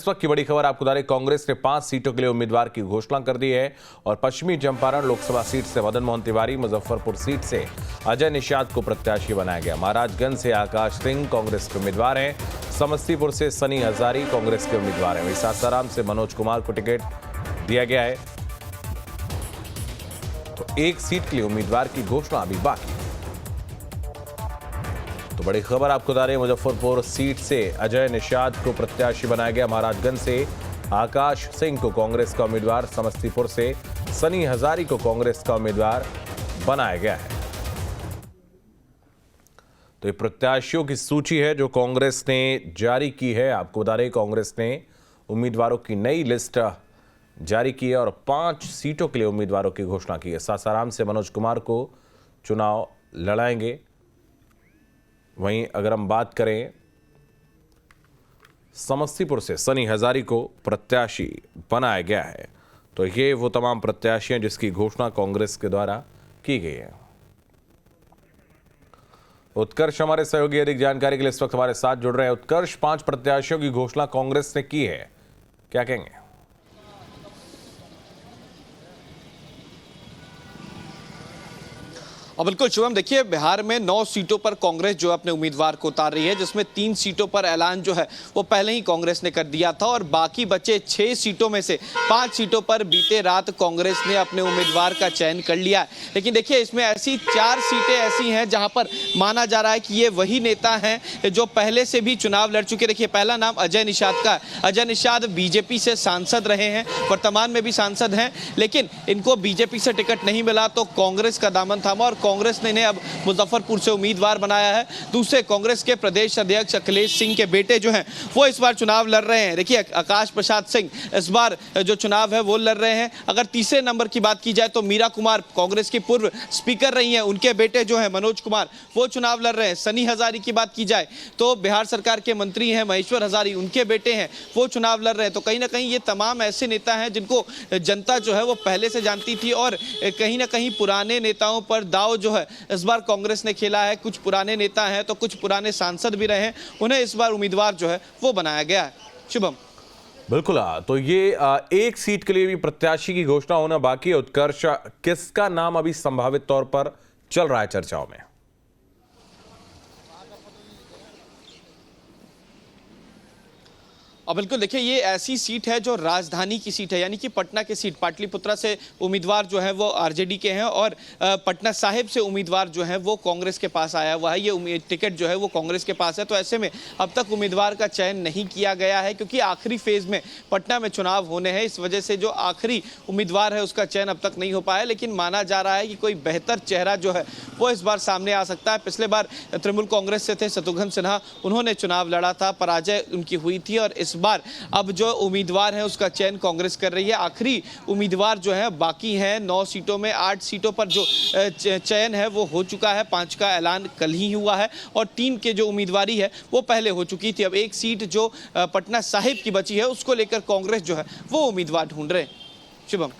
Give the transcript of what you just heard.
इस वक्त की बड़ी खबर आपको बता दें, कांग्रेस ने 5 सीटों के लिए उम्मीदवार की घोषणा कर दी है और पश्चिमी चंपारण लोकसभा सीट से मदन मोहन तिवारी, मुजफ्फरपुर सीट से अजय निषाद को प्रत्याशी बनाया गया। महाराजगंज से आकाश सिंह कांग्रेस के उम्मीदवार हैं, समस्तीपुर से सनी हजारी कांग्रेस के उम्मीदवार हैं, वहीं सासाराम से मनोज कुमार को टिकट दिया गया है। तो एक सीट के लिए उम्मीदवार की घोषणा अभी बाकी। तो बड़ी खबर आपको बता रहे हैं, मुजफ्फरपुर सीट से अजय निषाद को प्रत्याशी बनाया गया। महाराजगंज से आकाश सिंह को कांग्रेस का उम्मीदवार, समस्तीपुर से सनी हजारी को कांग्रेस का उम्मीदवार बनाया गया है। तो ये प्रत्याशियों की सूची है जो कांग्रेस ने जारी की है। आपको बता रहे, कांग्रेस ने उम्मीदवारों की नई लिस्ट जारी की है और 5 सीटों के लिए उम्मीदवारों की घोषणा की है। सासाराम से मनोज कुमार को चुनाव लड़ाएंगे। वहीं अगर हम बात करें, समस्तीपुर से सनी हजारी को प्रत्याशी बनाया गया है। तो ये वो तमाम प्रत्याशी हैं जिसकी घोषणा कांग्रेस के द्वारा की गई है। उत्कर्ष हमारे सहयोगी अधिक जानकारी के लिए इस वक्त हमारे साथ जुड़ रहे हैं। उत्कर्ष, 5 प्रत्याशियों की घोषणा कांग्रेस ने की है, क्या कहेंगे? और बिल्कुल शुभम, देखिए बिहार में 9 सीटों पर कांग्रेस जो अपने उम्मीदवार को उतार रही है, जिसमें 3 सीटों पर ऐलान जो है वो पहले ही कांग्रेस ने कर दिया था और बाकी बचे 6 सीटों में से 5 सीटों पर बीते रात कांग्रेस ने अपने उम्मीदवार का चयन कर लिया है। लेकिन देखिए इसमें ऐसी 4 सीटें ऐसी हैं जहां पर माना जा रहा है कि ये वही नेता हैं जो पहले से भी चुनाव लड़ चुके। देखिए पहला नाम अजय निषाद का। अजय निषाद बीजेपी से सांसद रहे हैं, वर्तमान में भी सांसद हैं, लेकिन इनको बीजेपी से टिकट नहीं मिला तो कांग्रेस का दामन थामा और कांग्रेस ने इन्हें अब मुजफ्फरपुर से उम्मीदवार बनाया है। दूसरे कांग्रेस के प्रदेश अध्यक्ष अखिलेश सिंह के बेटे जो हैं वो इस बार चुनाव लड़ रहे हैं। देखिए आकाश प्रसाद सिंह इस बार जो चुनाव है वो लड़ रहे हैं। अगर तीसरे नंबर की बात की जाए तो मीरा कुमार कांग्रेस की पूर्व स्पीकर रही हैं, उनके बेटे जो है मनोज कुमार वो चुनाव लड़ रहे हैं। सनी हजारी की बात की जाए तो बिहार सरकार के मंत्री हैं महेश्वर हजारी, उनके बेटे हैं, वो चुनाव लड़ रहे हैं। तो कहीं ना कहीं ये तमाम ऐसे नेता हैं जिनको जनता जो है वो पहले से जानती थी और कहीं ना कहीं पुराने नेताओं पर दाव जो है इस बार कांग्रेस ने खेला है। कुछ पुराने नेता हैं तो कुछ पुराने सांसद भी रहे हैं, उन्हें इस बार उम्मीदवार जो है वो बनाया गया है। शुभम, बिल्कुल। तो ये एक सीट के लिए भी प्रत्याशी की घोषणा होना बाकी है। उत्कर्ष, किसका नाम अभी संभावित तौर पर चल रहा है चर्चाओं में? और बिल्कुल देखिए ये ऐसी सीट है जो राजधानी की सीट है, यानी कि पटना की सीट। पाटलिपुत्रा से उम्मीदवार जो है वो आरजेडी के हैं और पटना साहिब से उम्मीदवार जो है वो कांग्रेस के पास आया हुआ है। ये टिकट जो है वो कांग्रेस के पास है। तो ऐसे में अब तक उम्मीदवार का चयन नहीं किया गया है क्योंकि आखिरी फेज में पटना में चुनाव होने हैं। इस वजह से जो आखिरी उम्मीदवार है उसका चयन अब तक नहीं हो पाया, लेकिन माना जा रहा है कि कोई बेहतर चेहरा जो है वो इस बार सामने आ सकता है। पिछले बार तृणमूल कांग्रेस से थे शत्रुघ्न सिन्हा, उन्होंने चुनाव लड़ा था, पराजय उनकी हुई थी और इस बार अब जो उम्मीदवार है उसका चयन कांग्रेस कर रही है। आखिरी उम्मीदवार जो है बाकी है 9 सीटों में। 8 सीटों पर जो चयन है वो हो चुका है, 5 का ऐलान कल ही हुआ है और 3 के जो उम्मीदवारी है वो पहले हो चुकी थी। अब एक सीट जो पटना साहिब की बची है उसको लेकर कांग्रेस जो है वो उम्मीदवार ढूंढ रहे हैं। शुभम।